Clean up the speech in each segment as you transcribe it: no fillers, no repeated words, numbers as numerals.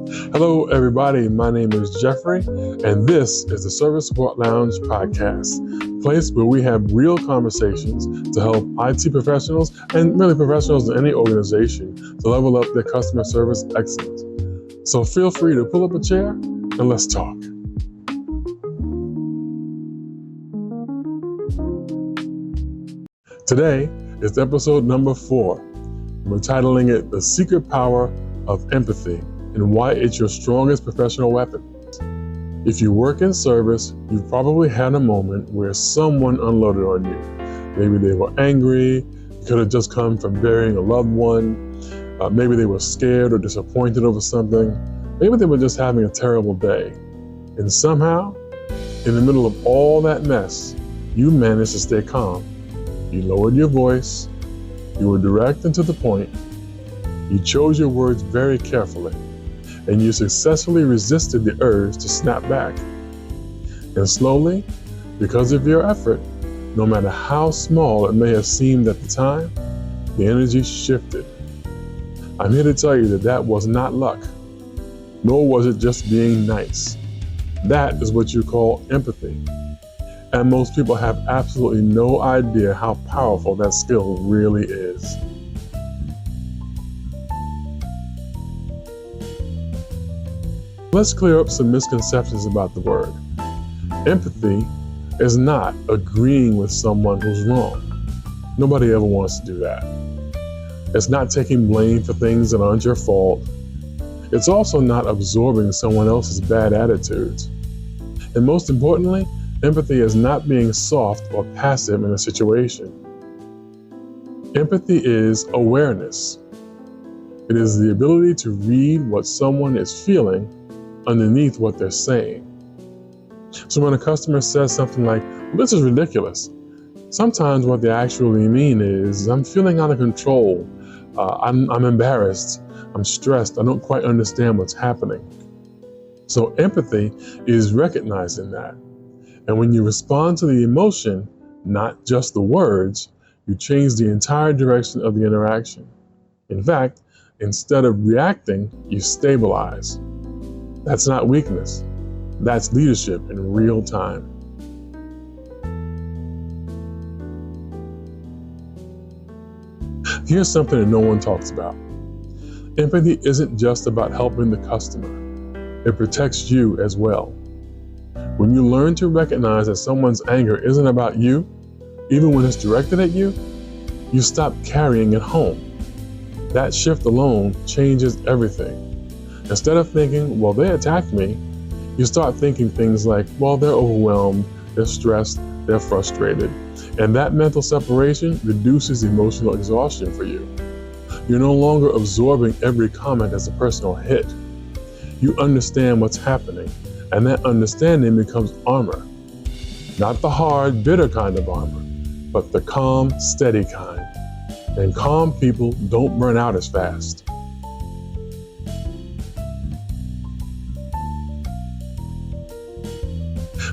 Hello, everybody. My name is Jeffrey, and this is the Service Support Lounge podcast, a place where we have real conversations to help IT professionals and really professionals in any organization to level up their customer service excellence. So feel free to pull up a chair and let's talk. Today is episode number 4. We're titling it The Secret Power of Empathy and Why It's Your Strongest Professional Weapon. If you work in service, you've probably had a moment where someone unloaded on you. Maybe they were angry, it could have just come from burying a loved one, maybe they were scared or disappointed over something, maybe they were just having a terrible day. And somehow, in the middle of all that mess, you managed to stay calm. You lowered your voice, you were direct and to the point, you chose your words very carefully, and you successfully resisted the urge to snap back. And slowly, because of your effort, no matter how small it may have seemed at the time, the energy shifted. I'm here to tell you that that was not luck, nor was it just being nice. That is what you call empathy. And most people have absolutely no idea how powerful that skill really is. Let's clear up some misconceptions about the word. Empathy is not agreeing with someone who's wrong. Nobody ever wants to do that. It's not taking blame for things that aren't your fault. It's also not absorbing someone else's bad attitudes. And most importantly, empathy is not being soft or passive in a situation. Empathy is awareness. It is the ability to read what someone is feeling underneath what they're saying. So when a customer says something like, "This is ridiculous," sometimes what they actually mean is, "I'm feeling out of control. I'm embarrassed. I'm stressed. I don't quite understand what's happening." So empathy is recognizing that. And when you respond to the emotion, not just the words, you change the entire direction of the interaction. In fact, instead of reacting, you stabilize. That's not weakness. That's leadership in real time. Here's something that no one talks about. Empathy isn't just about helping the customer. It protects you as well. When you learn to recognize that someone's anger isn't about you, even when it's directed at you, you stop carrying it home. That shift alone changes everything. Instead of thinking, "Well, they attacked me," you start thinking things like, "Well, they're overwhelmed, they're stressed, they're frustrated." And that mental separation reduces emotional exhaustion for you. You're no longer absorbing every comment as a personal hit. You understand what's happening. And that understanding becomes armor. Not the hard, bitter kind of armor, but the calm, steady kind. And calm people don't burn out as fast.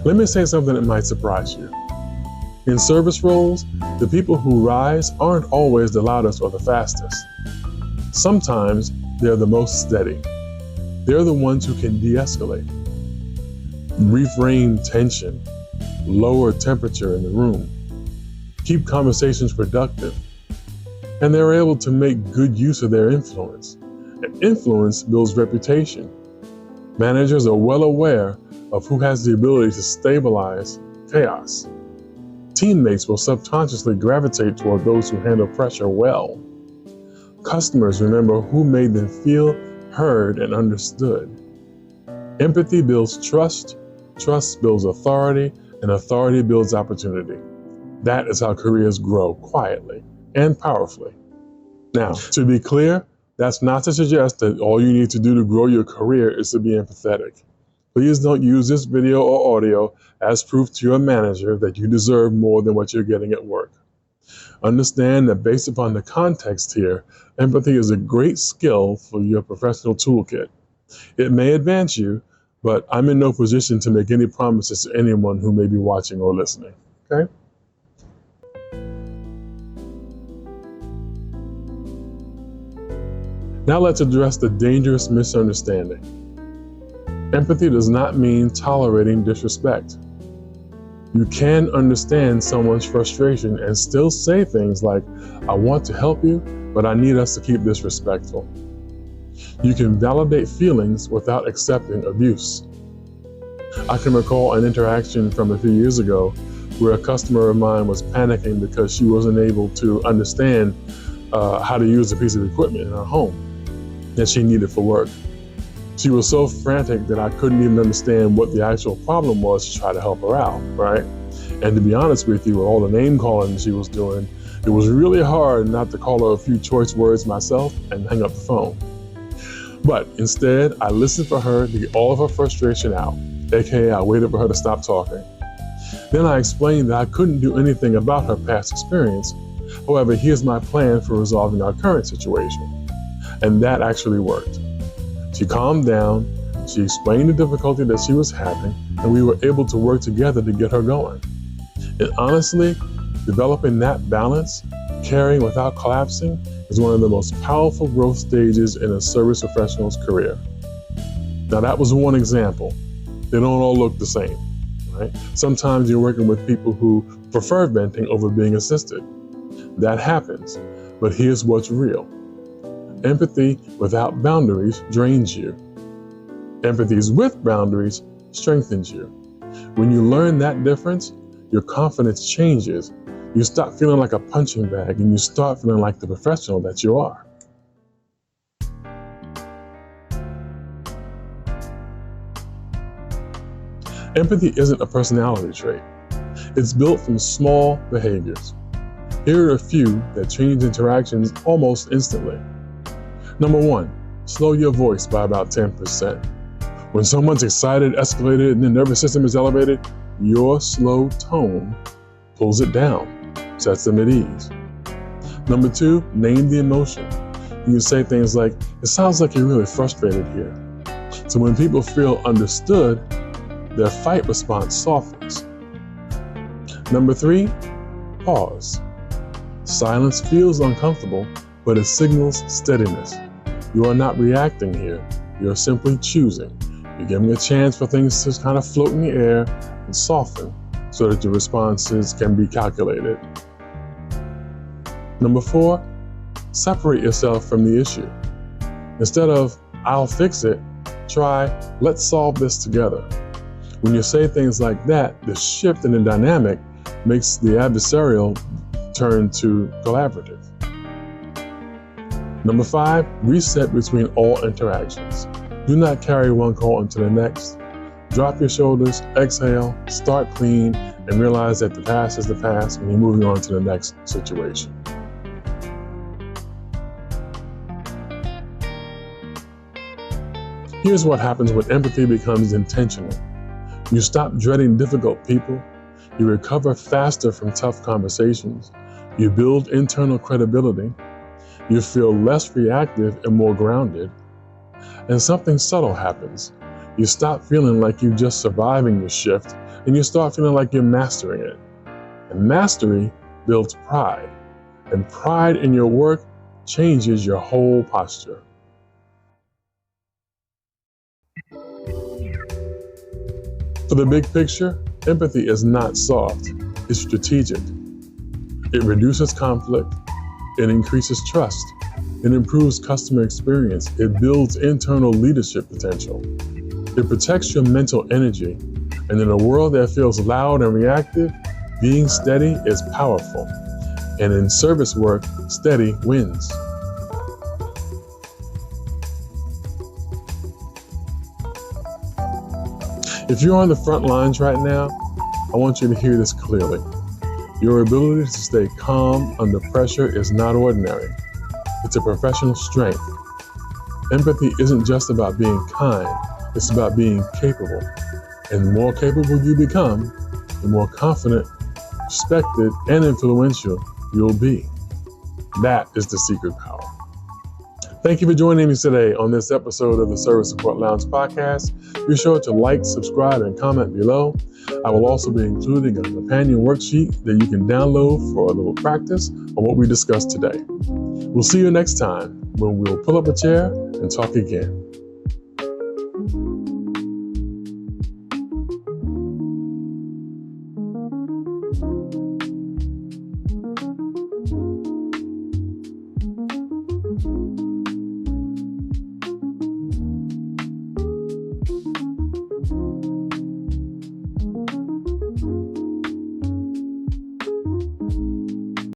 Let me say something that might surprise you. In service roles, the people who rise aren't always the loudest or the fastest. Sometimes they're the most steady. They're the ones who can de-escalate, reframe tension, lower temperature in the room, keep conversations productive, and they're able to make good use of their influence. And influence builds reputation. Managers are well aware of who has the ability to stabilize chaos. Teammates will subconsciously gravitate toward those who handle pressure well. Customers remember who made them feel heard and understood. Empathy builds trust, trust builds authority, and authority builds opportunity. That is how careers grow quietly and powerfully. Now, to be clear, that's not to suggest that all you need to do to grow your career is to be empathetic. Please don't use this video or audio as proof to your manager that you deserve more than what you're getting at work. Understand that based upon the context here, empathy is a great skill for your professional toolkit. It may advance you, but I'm in no position to make any promises to anyone who may be watching or listening, okay? Now let's address the dangerous misunderstanding. Empathy does not mean tolerating disrespect. You can understand someone's frustration and still say things like, I want to help you, but I need us to keep this respectful. You can validate feelings without accepting abuse. I can recall an interaction from a few years ago where a customer of mine was panicking because she wasn't able to understand how to use a piece of equipment in her home that she needed for work. She was so frantic that I couldn't even understand what the actual problem was to try to help her out, right? And to be honest with you, with all the name calling she was doing, it was really hard not to call her a few choice words myself and hang up the phone. But instead, I listened for her to get all of her frustration out, aka I waited for her to stop talking. Then I explained that I couldn't do anything about her past experience. However, here's my plan for resolving our current situation. And that actually worked. She calmed down, she explained the difficulty that she was having, and we were able to work together to get her going. And honestly, developing that balance, caring without collapsing, is one of the most powerful growth stages in a service professional's career. Now that was one example. They don't all look the same, right? Sometimes you're working with people who prefer venting over being assisted. That happens, but here's what's real. Empathy without boundaries drains you. Empathy with boundaries strengthens you. When you learn that difference, your confidence changes. You stop feeling like a punching bag and you start feeling like the professional that you are. Empathy isn't a personality trait. It's built from small behaviors. Here are a few that change interactions almost instantly. Number 1, slow your voice by about 10%. When someone's excited, escalated, and their nervous system is elevated, your slow tone pulls it down, sets them at ease. Number 2, name the emotion. You can say things like, it sounds like you're really frustrated here. So when people feel understood, their fight response softens. Number 3, pause. Silence feels uncomfortable, but it signals steadiness. You are not reacting here, you're simply choosing. You're giving a chance for things to kind of float in the air and soften so that your responses can be calculated. Number 4, separate yourself from the issue. Instead of, I'll fix it, try, let's solve this together. When you say things like that, the shift in the dynamic makes the adversarial turn to collaborative. Number 5, reset between all interactions. Do not carry one call into the next. Drop your shoulders, exhale, start clean, and realize that the past is the past and you're moving on to the next situation. Here's what happens when empathy becomes intentional. You stop dreading difficult people. You recover faster from tough conversations. You build internal credibility. You feel less reactive and more grounded. And something subtle happens. You stop feeling like you're just surviving your shift, and you start feeling like you're mastering it. And mastery builds pride. And pride in your work changes your whole posture. For the big picture, empathy is not soft, it's strategic. It reduces conflict, it increases trust, it improves customer experience, it builds internal leadership potential. It protects your mental energy, and in a world that feels loud and reactive, being steady is powerful. And in service work, steady wins. If you're on the front lines right now, I want you to hear this clearly. Your ability to stay calm under pressure is not ordinary. It's a professional strength. Empathy isn't just about being kind, it's about being capable. And the more capable you become, the more confident, respected, and influential you'll be. That is the secret power. Thank you for joining me today on this episode of the Service Support Lounge podcast. Be sure to like, subscribe, and comment below. I will also be including a companion worksheet that you can download for a little practice on what we discussed today. We'll see you next time when we'll pull up a chair and talk again. you.